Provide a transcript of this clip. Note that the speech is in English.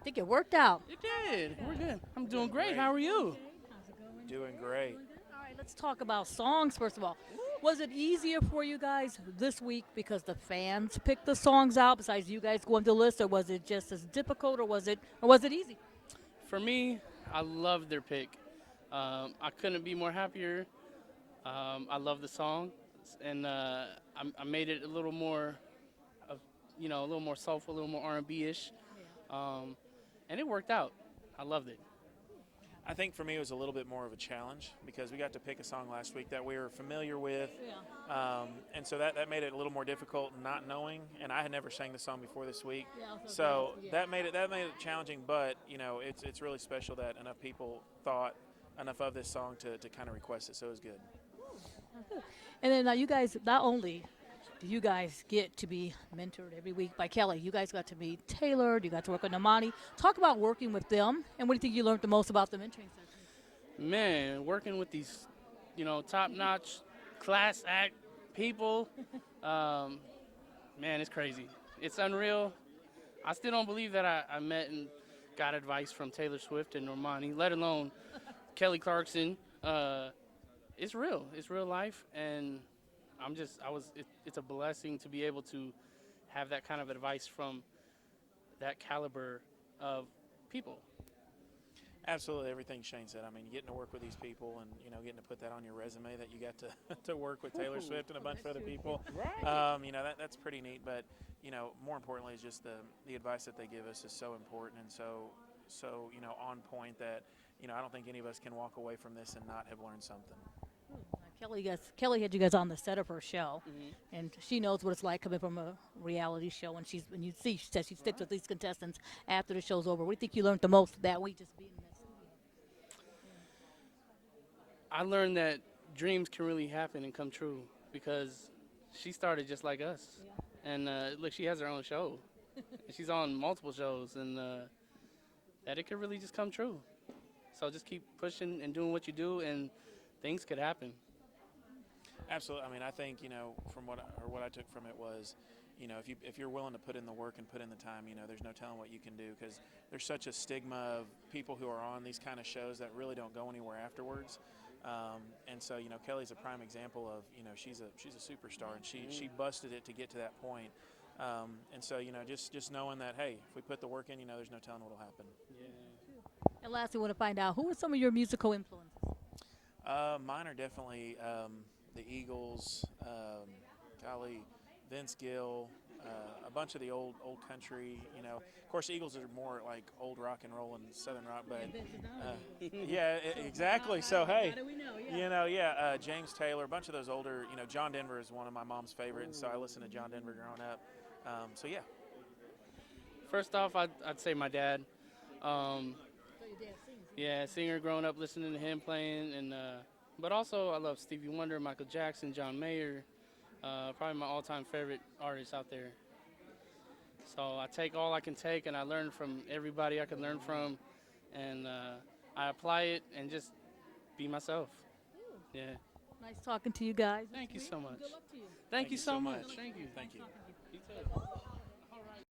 I think it worked out. It did. We're good. I'm doing great. How are you? Doing great. All right, let's talk about songs first of all. Was it easier for you guys this week because the fans picked the songs out besides you guys going to the list, or was it just as difficult, or was it easy? For me, I love their pick. I couldn't be more happier. I love the song, and I made it a little more, of, a little more soulful, a little more R&B ish, and it worked out. I loved it. I think for me it was a little bit more of a challenge because we got to pick a song last week that we were familiar with, and so that made it a little more difficult not knowing. And I had never sang the song before this week, so that made it challenging. But it's really special that enough people thought enough of this song to kind of request it, so it was good. And then you guys, not only do you guys get to be mentored every week by Kelly, you guys got to meet Taylor, you got to work with Namani. Talk about working with them, and what do you think you learned the most about the mentoring session? Man, working with these, top-notch class act people, man, it's crazy. It's unreal. I still don't believe that I met and got advice from Taylor Swift and Normani, let alone Kelly Clarkson. It's real. It's real life, and it's a blessing to be able to have that kind of advice from that caliber of people. Absolutely, everything Shane said. I mean, getting to work with these people and getting to put that on your resume that you got to to work with Taylor Swift and a bunch of other people. That's pretty neat. But more importantly, is just the advice that they give us is so important and so on point that I don't think any of us can walk away from this and not have learned something. Kelly had you guys on the set of her show, and she knows what it's like coming from a reality show. And when you see, she says she sticks with these contestants after the show's over. What do you think you learned the most that week just being in that studio? I learned that dreams can really happen and come true because she started just like us. And look, she has her own show. And she's on multiple shows, and that it could really just come true. So just keep pushing and doing what you do, and things could happen. Absolutely. I mean, I think from what I took from it was, if you're willing to put in the work and put in the time, there's no telling what you can do because there's such a stigma of people who are on these kind of shows that really don't go anywhere afterwards. And so Kelly's a prime example of she's a superstar and she busted it to get to that point. And so just knowing that, hey, if we put the work in, there's no telling what'll happen. Yeah. And lastly, we want to find out, who are some of your musical influences? Mine are definitely the Eagles, Vince Gill, a bunch of the old country. Of course, the Eagles are more like old rock and roll and southern rock, but exactly. So hey, James Taylor, a bunch of those older. John Denver is one of my mom's favorite, and so I listened to John Denver growing up. So yeah. First off, I'd say my dad. Yeah, singer growing up listening to him playing, and but also I love Stevie Wonder, Michael Jackson, John Mayer, probably my all-time favorite artists out there. So I take all I can take, and I learn from everybody I can learn from, and I apply it and just be myself. Yeah. Nice talking to you guys. Thank you so much. Good luck to you. Thank you so much. Thank you. You too.